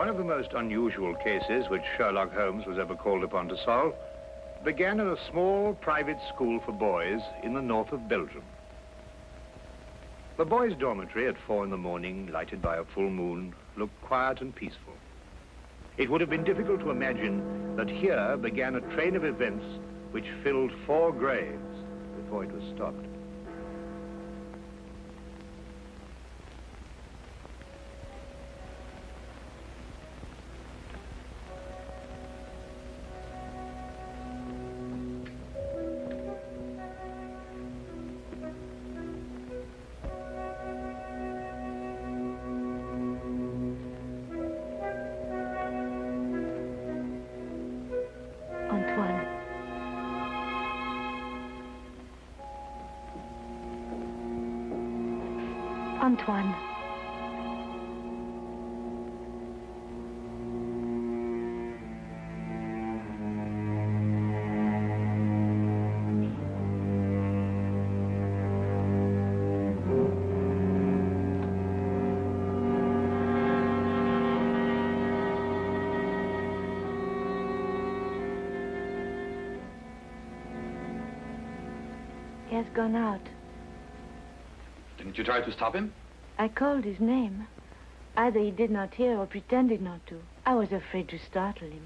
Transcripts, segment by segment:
One of the most unusual cases which Sherlock Holmes was ever called upon to solve began at a small private school for boys in the north of Belgium. The boys' dormitory at 4 in the morning, lighted by a full moon, looked quiet and peaceful. It would have been difficult to imagine that here began a train of events which filled 4 graves before it was stopped. Antoine. He has gone out. Didn't you try to stop him? I called his name. Either he did not hear or pretended not to. I was afraid to startle him.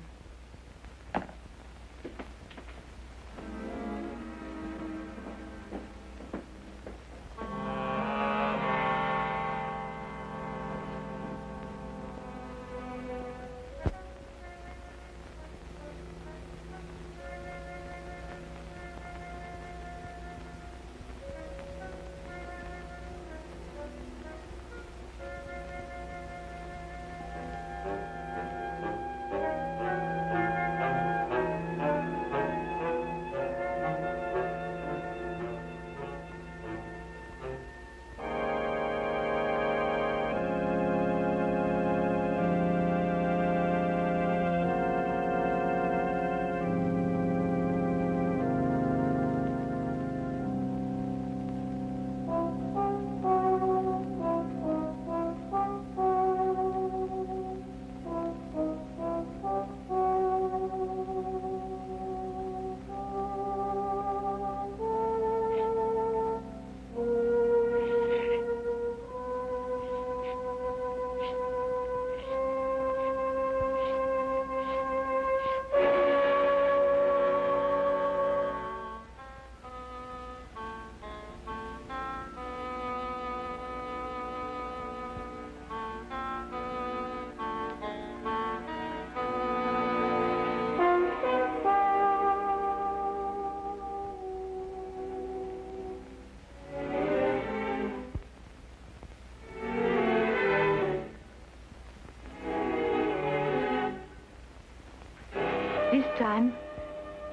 This time,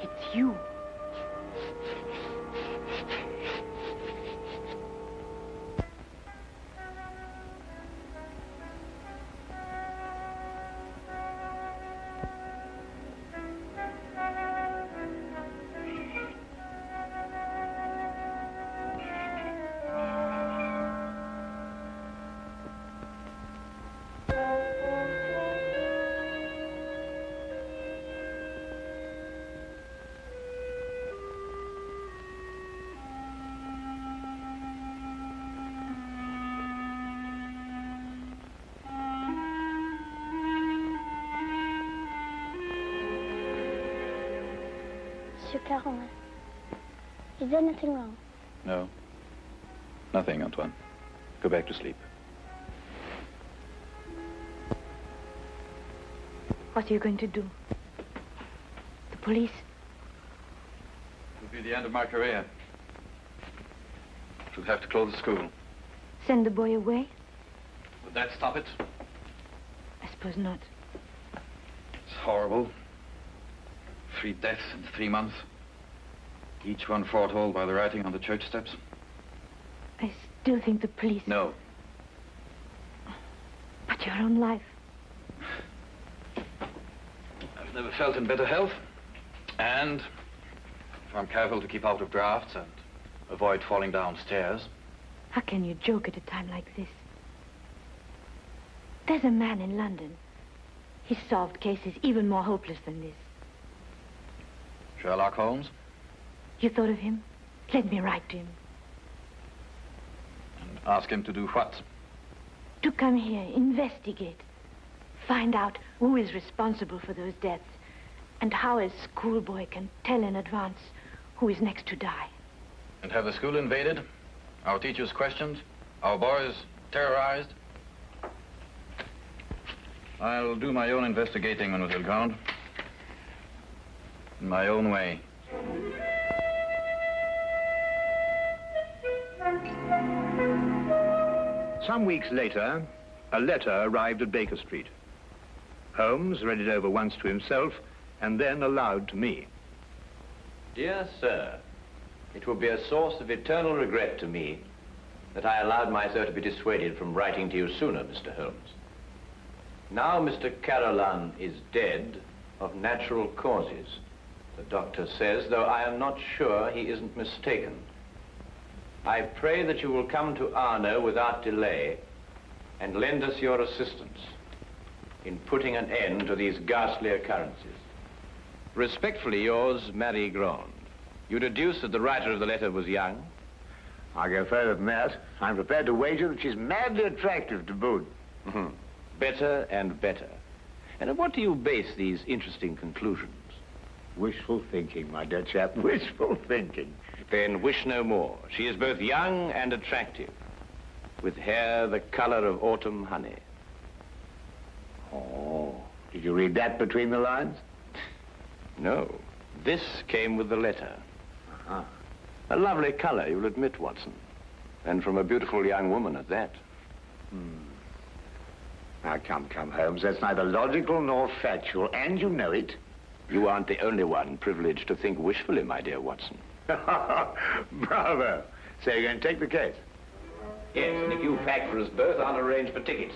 it's you. Monsieur Caron, is there anything wrong? No. Nothing, Antoine. Go back to sleep. What are you going to do? The police? It'll be the end of my career. Should have to close the school. Send the boy away? Would that stop it? I suppose not. It's horrible. 3 deaths in 3 months. Each one foretold by the writing on the church steps. I still think the police... No. But your own life... I've never felt in better health. And if I'm careful to keep out of drafts and avoid falling downstairs. How can you joke at a time like this? There's a man in London He's solved cases even more hopeless than this. Sherlock Holmes? You thought of him? Let me write to him. And ask him to do what? To come here, investigate. Find out who is responsible for those deaths and how a schoolboy can tell in advance who is next to die. And have the school invaded? Our teachers questioned? Our boys terrorized? I'll do my own investigating, Mademoiselle Grande. In my own way. Some weeks later, a letter arrived at Baker Street. Holmes read it over once to himself and then aloud to me. Dear sir, it will be a source of eternal regret to me that I allowed myself to be dissuaded from writing to you sooner, Mr. Holmes. Now Mr. Carolan is dead of natural causes, the doctor says, though I am not sure he isn't mistaken. I pray that you will come to Arno without delay and lend us your assistance in putting an end to these ghastly occurrences. Respectfully yours, Marie Grande. You deduce that the writer of the letter was young? I'll go further than that. I'm prepared to wager that she's madly attractive to boot. Better and better. And on what do you base these interesting conclusions? Wishful thinking, my dear chap, wishful thinking. Then wish no more. She is both young and attractive, with hair the color of autumn honey. Oh, did you read that between the lines? No, this came with the letter. Uh-huh. A lovely color, you'll admit, Watson. And from a beautiful young woman at that. Now, come, Holmes. That's neither logical nor factual, and you know it. You aren't the only one privileged to think wishfully, my dear Watson. Bravo. So you're going to take the case? Yes, and if you pack for us both, I'll arrange for tickets.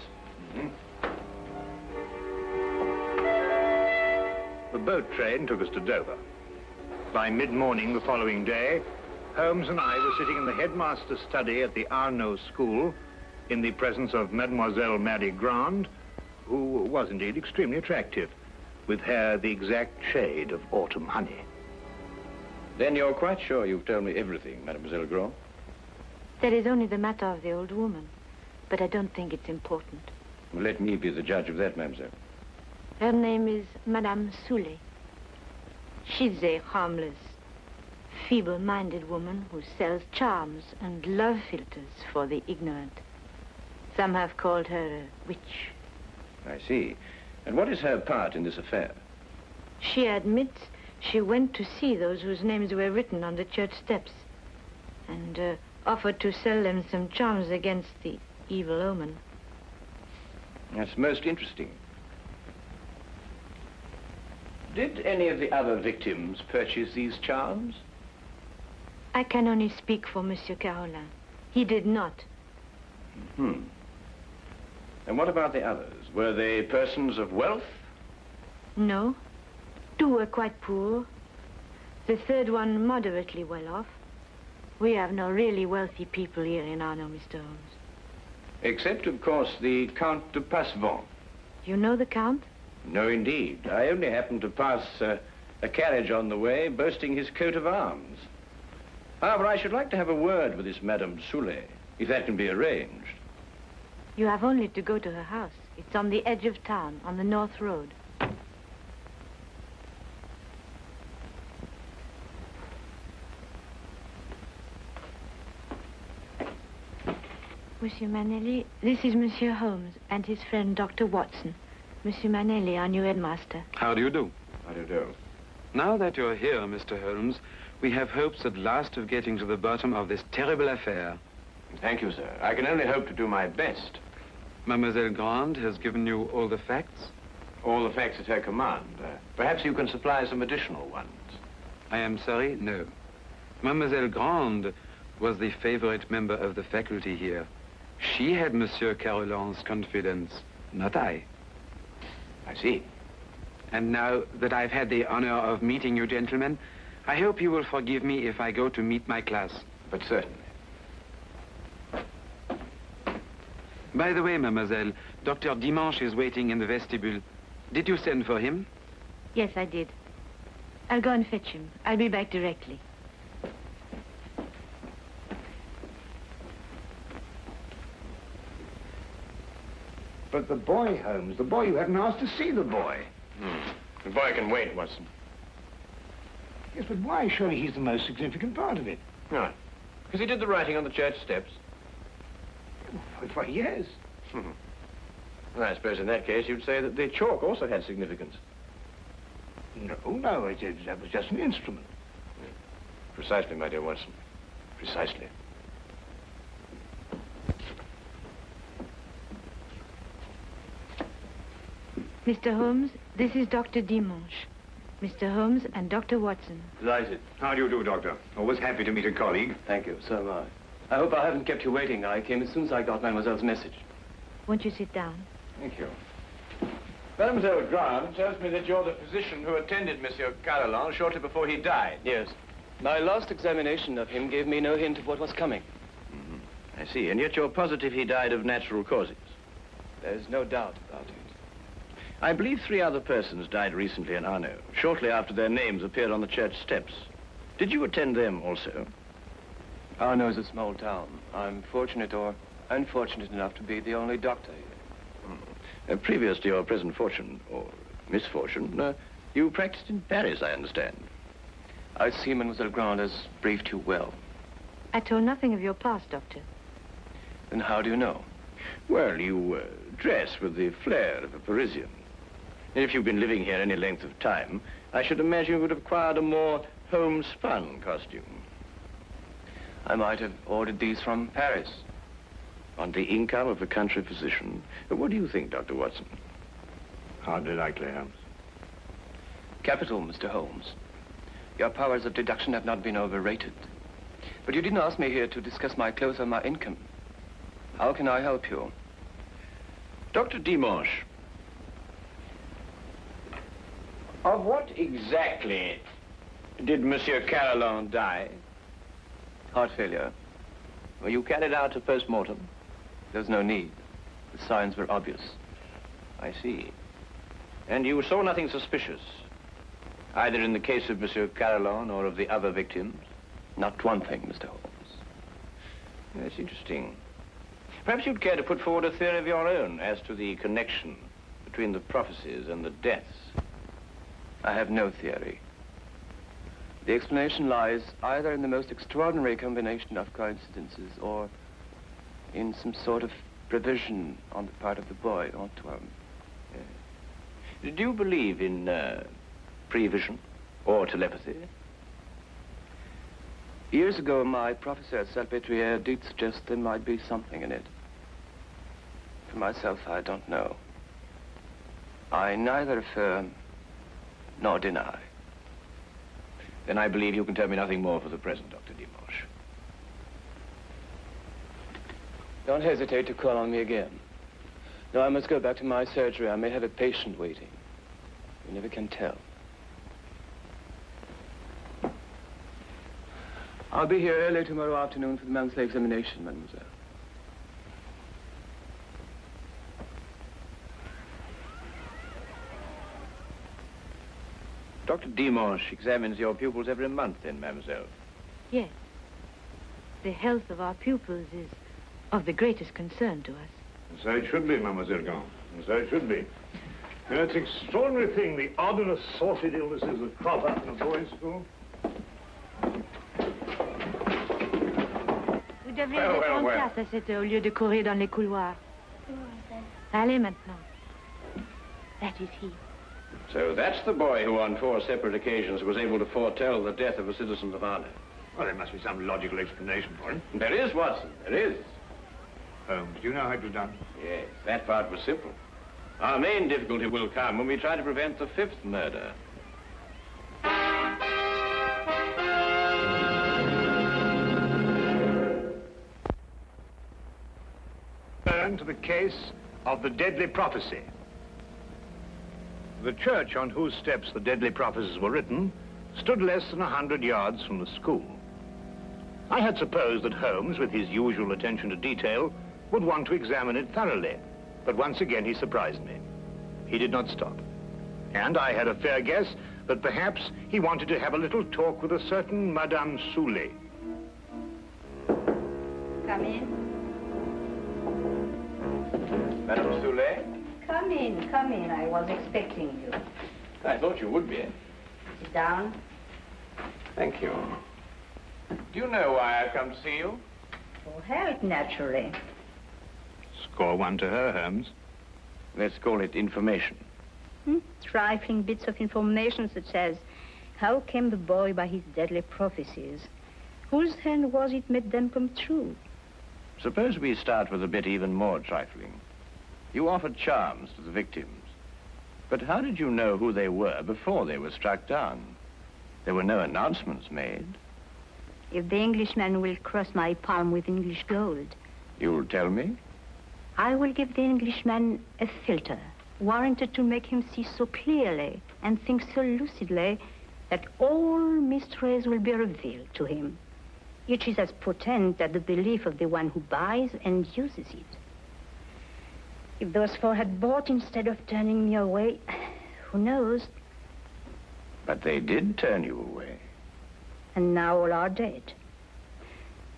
The boat train took us to Dover. By mid-morning the following day, Holmes and I were sitting in the headmaster's study at the Arno School in the presence of Mademoiselle Marie Grande, who was indeed extremely attractive, with hair the exact shade of autumn honey. Then you're quite sure you've told me everything, Mademoiselle Grande? That is only the matter of the old woman, but I don't think it's important. Well, let me be the judge of that, mademoiselle. Her name is Madame Soulet. She's a harmless, feeble-minded woman who sells charms and love philters for the ignorant. Some have called her a witch. I see. And what is her part in this affair? She admits she went to see those whose names were written on the church steps and offered to sell them some charms against the evil omen. That's most interesting. Did any of the other victims purchase these charms? I can only speak for Monsieur Carolin. He did not. And what about the others? Were they persons of wealth? No. Two were quite poor. The third one moderately well off. We have no really wealthy people here in Arno, Mr. Holmes. Except, of course, the Count de Passevant. You know the Count? No, indeed. I only happened to pass a carriage on the way boasting his coat of arms. However, I should like to have a word with this Madame Soulet, if that can be arranged. You have only to go to her house. It's on the edge of town, on the North Road. Monsieur Manelli, this is Monsieur Holmes and his friend Dr. Watson. Monsieur Manelli, our new headmaster. How do you do? How do you do? Now that you're here, Mr. Holmes, we have hopes at last of getting to the bottom of this terrible affair. Thank you, sir. I can only hope to do my best. Mademoiselle Grande has given you all the facts? All the facts at her command. Perhaps you can supply some additional ones. I am sorry, no. Mademoiselle Grande was the favorite member of the faculty here. She had Monsieur Carolin's confidence, not I. I see. And now that I've had the honor of meeting you gentlemen, I hope you will forgive me if I go to meet my class. But certainly. By the way, mademoiselle, Dr. Dimanche is waiting in the vestibule. Did you send for him? Yes, I did. I'll go and fetch him. I'll be back directly. But the boy, Holmes, the boy, you hadn't asked to see the boy. The boy can wait, Watson. Yes, but why? Surely he's the most significant part of it. No, because he did the writing on the church steps. Why, yes. Well, I suppose in that case you'd say that the chalk also had significance. No, that was just an instrument. Precisely, my dear Watson. Precisely. Mr. Holmes, this is Dr. Dimanche. Mr. Holmes and Dr. Watson. Delighted. How do you do, Doctor? Always happy to meet a colleague. Thank you, so am I. I hope I haven't kept you waiting. I came as soon as I got Mademoiselle's message. Won't you sit down? Thank you. Mademoiselle Grant tells me that you're the physician who attended Monsieur Carolan shortly before he died. Yes. My last examination of him gave me no hint of what was coming. I see, and yet you're positive he died of natural causes. There's no doubt about it. I believe 3 other persons died recently in Arno, shortly after their names appeared on the church steps. Did you attend them also? Arno is a small town. I'm fortunate or unfortunate enough to be the only doctor here. Previous to your present fortune, or misfortune, you practiced in Paris, I understand. I see Mademoiselle Grant has briefed you well. I told nothing of your past, Doctor. Then how do you know? Well, you dress with the flair of a Parisian. And if you've been living here any length of time, I should imagine you would have acquired a more homespun costume. I might have ordered these from Paris. On the income of a country physician. What do you think, Dr. Watson? Hardly likely, Holmes. Capital, Mr. Holmes. Your powers of deduction have not been overrated. But you didn't ask me here to discuss my clothes or my income. How can I help you? Dr. Dimanche, of what exactly did Monsieur Carolan die? Heart failure. Were you carried out a post-mortem? There's no need. The signs were obvious. I see. And you saw nothing suspicious, either in the case of Monsieur Carolan or of the other victims? Not one thing, Mr. Holmes. That's interesting. Perhaps you'd care to put forward a theory of your own as to the connection between the prophecies and the deaths. I have no theory. The explanation lies either in the most extraordinary combination of coincidences or in some sort of provision on the part of the boy, Antoine. Do you believe in prevision or telepathy? Years ago, my professor at Salpêtrière did suggest there might be something in it. For myself, I don't know. I neither affirm nor deny. Then I believe you can tell me nothing more for the present, Dr. Dimanche. Don't hesitate to call on me again. No, I must go back to my surgery. I may have a patient waiting. You never can tell. I'll be here early tomorrow afternoon for the monthly examination, mademoiselle. Dr. Dimanche examines your pupils every month, then, mademoiselle? Yes. The health of our pupils is of the greatest concern to us. And so it should be, Mademoiselle Gant. And so it should be. You know, it's an extraordinary thing, the odd and assorted illnesses that crop up in a boys' school. Vous devriez être en classe à cette heure au lieu de courir dans les couloirs. Allez maintenant. That is he. So that's the boy who on 4 separate occasions was able to foretell the death of a citizen of Arno. Well, there must be some logical explanation for it. There is, Watson, there is. Holmes, do you know how it was done? Yes, that part was simple. Our main difficulty will come when we try to prevent the 5th murder. Turn to the case of the deadly prophecy. The church on whose steps the deadly prophecies were written stood less than 100 yards from the school. I had supposed that Holmes, with his usual attention to detail, would want to examine it thoroughly, but once again he surprised me. He did not stop. And I had a fair guess that perhaps he wanted to have a little talk with a certain Madame Soulet. Come in. Madame Soulet? Come in, come in. I was expecting you. I thought you would be. Sit down. Thank you. Do you know why I've come to see you? For health, naturally. Score one to her, Holmes. Let's call it information. Trifling bits of information such as, how came the boy by his deadly prophecies? Whose hand was it made them come true? Suppose we start with a bit even more trifling. You offered charms to the victims. But how did you know who they were before they were struck down? There were no announcements made. If the Englishman will cross my palm with English gold, You'll tell me? I will give the Englishman a filter, warranted to make him see so clearly and think so lucidly that all mysteries will be revealed to him. Each is as potent as the belief of the one who buys and uses it. If those four had bought instead of turning me away, who knows? But they did turn you away. And now all are dead.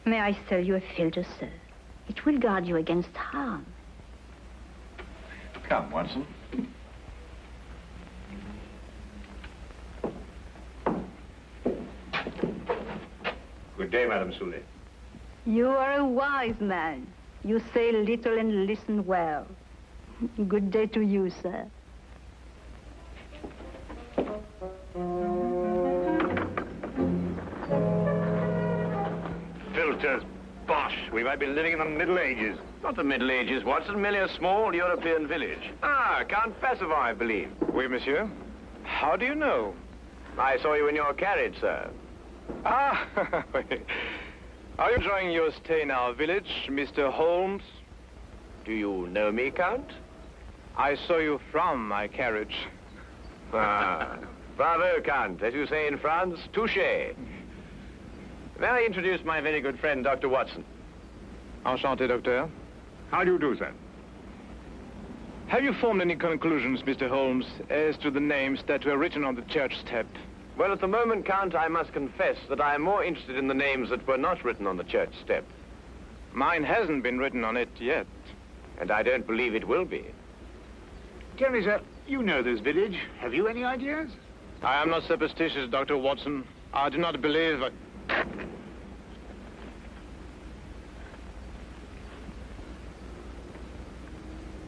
May I sell you a filter, sir? It will guard you against harm. Come, Watson. Good day, Madame Soulet. You are a wise man. You say little and listen well. Good day to you, sir. Filters, bosh. We might be living in the Middle Ages. Not the Middle Ages, Watson, merely a small European village. Ah, Count Passavant, I believe. Oui, monsieur. How do you know? I saw you in your carriage, sir. Ah, are you enjoying your stay in our village, Mr. Holmes? Do you know me, Count? I saw you from my carriage. Ah, bravo, Count. As you say in France, touché. May I introduce my very good friend, Dr. Watson? Enchanté, docteur. How do you do, sir? Have you formed any conclusions, Mr. Holmes, as to the names that were written on the church step? Well, at the moment, Count, I must confess that I am more interested in the names that were not written on the church step. Mine hasn't been written on it yet. And I don't believe it will be. Tell me, sir, you know this village. Have you any ideas? I am not superstitious, Dr. Watson. I do not believe...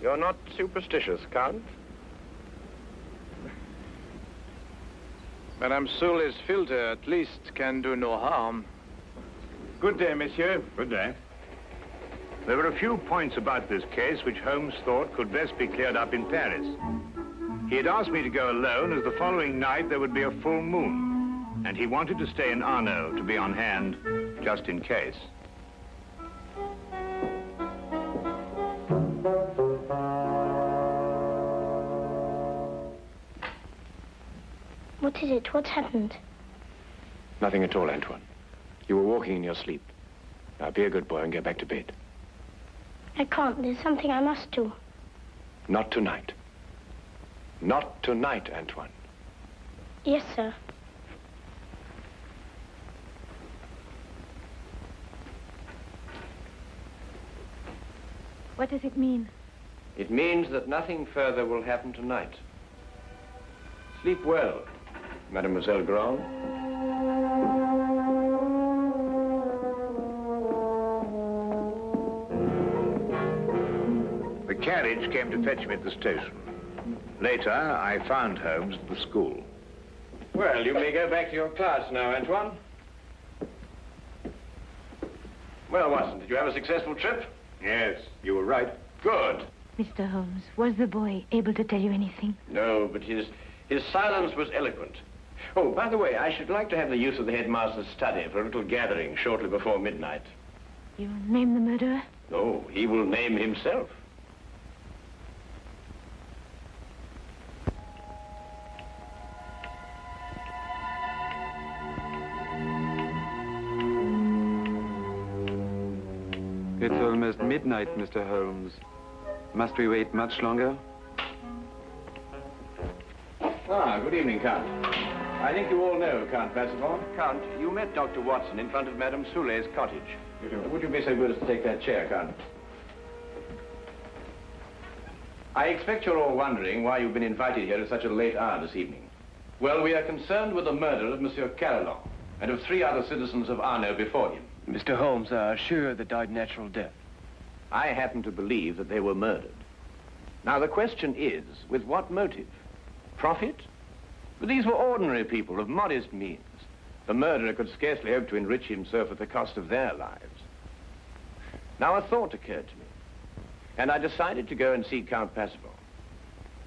You're not superstitious, Count? Madame Soulet's filter, at least, can do no harm. Good day, monsieur. Good day. There were a few points about this case which Holmes thought could best be cleared up in Paris. He had asked me to go alone, as the following night there would be a full moon, and he wanted to stay in Arno to be on hand, just in case. What is it? What's happened? Nothing at all, Antoine. You were walking in your sleep. Now, be a good boy and get back to bed. I can't. There's something I must do. Not tonight. Not tonight, Antoine. Yes, sir. What does it mean? It means that nothing further will happen tonight. Sleep well, Mademoiselle Grand. The carriage came to fetch me at the station. Later, I found Holmes at the school. Well, you may go back to your class now, Antoine. Well, Watson, did you have a successful trip? Yes, you were right. Good. Mr. Holmes, was the boy able to tell you anything? No, but his silence was eloquent. Oh, by the way, I should like to have the use of the headmaster's study for a little gathering shortly before midnight. You name the murderer? No, he will name himself. It's almost midnight, Mr. Holmes. Must we wait much longer? Good evening, Count. I think you all know Count Passavant. Count, you met Dr. Watson in front of Madame Soulet's cottage. Would you be so good as to take that chair, Count? I expect you're all wondering why you've been invited here at such a late hour this evening. Well, we are concerned with the murder of Monsieur Carolan and of 3 other citizens of Arno before him. Mr. Holmes, sure they died natural death. I happen to believe that they were murdered. Now, the question is, with what motive? Profit? But these were ordinary people of modest means. The murderer could scarcely hope to enrich himself at the cost of their lives. Now, a thought occurred to me, and I decided to go and see Count Passavant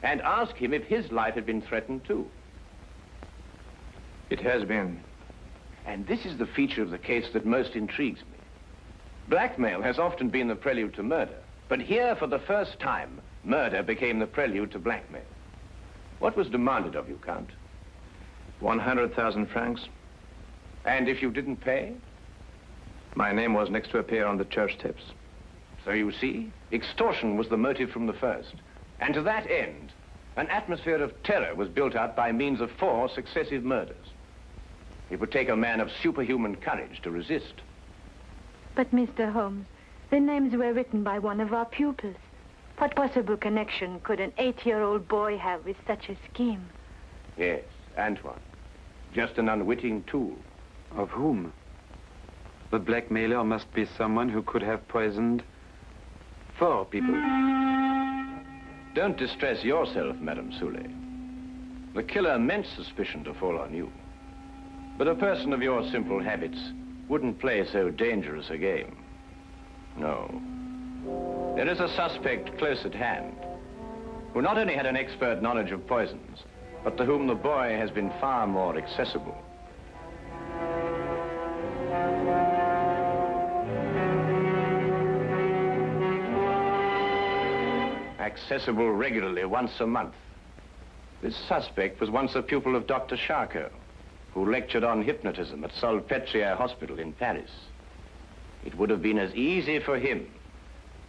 and ask him if his life had been threatened too. It has been. And this is the feature of the case that most intrigues me. Blackmail has often been the prelude to murder, but here, for the first time, murder became the prelude to blackmail. What was demanded of you, Count? 100,000 francs. And if you didn't pay? My name was next to appear on the church steps. So you see, extortion was the motive from the first. And to that end, an atmosphere of terror was built up by means of 4 successive murders. It would take a man of superhuman courage to resist. But, Mr. Holmes, the names were written by one of our pupils. What possible connection could an 8-year-old boy have with such a scheme? Yes, Antoine. Just an unwitting tool. Of whom? The blackmailer must be someone who could have poisoned 4 people. Don't distress yourself, Madame Soulet. The killer meant suspicion to fall on you. But a person of your simple habits wouldn't play so dangerous a game. No. There is a suspect close at hand, who not only had an expert knowledge of poisons, but to whom the boy has been far more accessible. Accessible regularly once a month. This suspect was once a pupil of Dr. Charcot, who lectured on hypnotism at Salpêtrière Hospital in Paris. It would have been as easy for him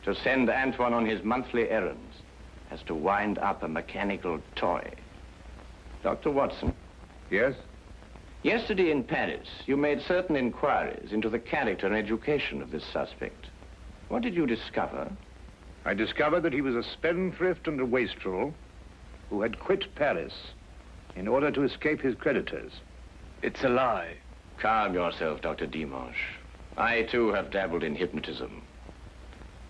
to send Antoine on his monthly errands as to wind up a mechanical toy. Dr. Watson? Yes? Yesterday in Paris, you made certain inquiries into the character and education of this suspect. What did you discover? I discovered that he was a spendthrift and a wastrel who had quit Paris in order to escape his creditors. It's a lie. Calm yourself, Dr. Dimanche. I, too, have dabbled in hypnotism.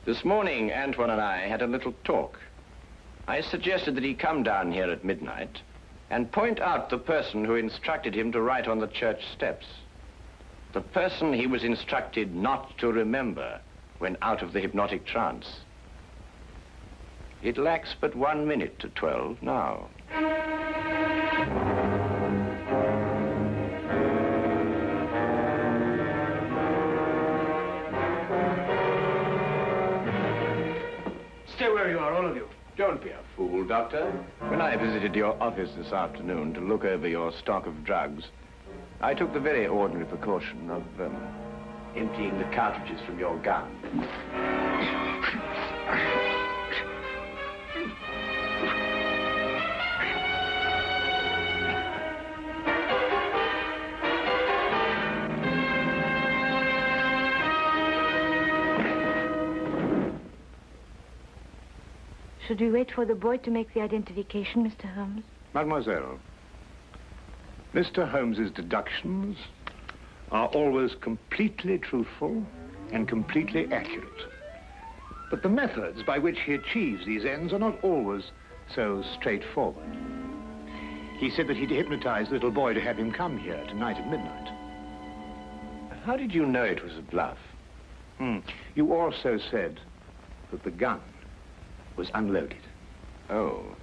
This morning, Antoine and I had a little talk. I suggested that he come down here at midnight and point out the person who instructed him to write on the church steps. The person he was instructed not to remember when out of the hypnotic trance. It lacks but 1 minute to 12 now. Stay where you are, all of you. Don't be a fool, Doctor. When I visited your office this afternoon to look over your stock of drugs, I took the very ordinary precaution of emptying the cartridges from your gun. Should we wait for the boy to make the identification, Mr. Holmes? Mademoiselle, Mr. Holmes's deductions are always completely truthful and completely accurate. But the methods by which he achieves these ends are not always so straightforward. He said that he'd hypnotized the little boy to have him come here tonight at midnight. How did you know it was a bluff? You also said that the gun was unloaded. Oh,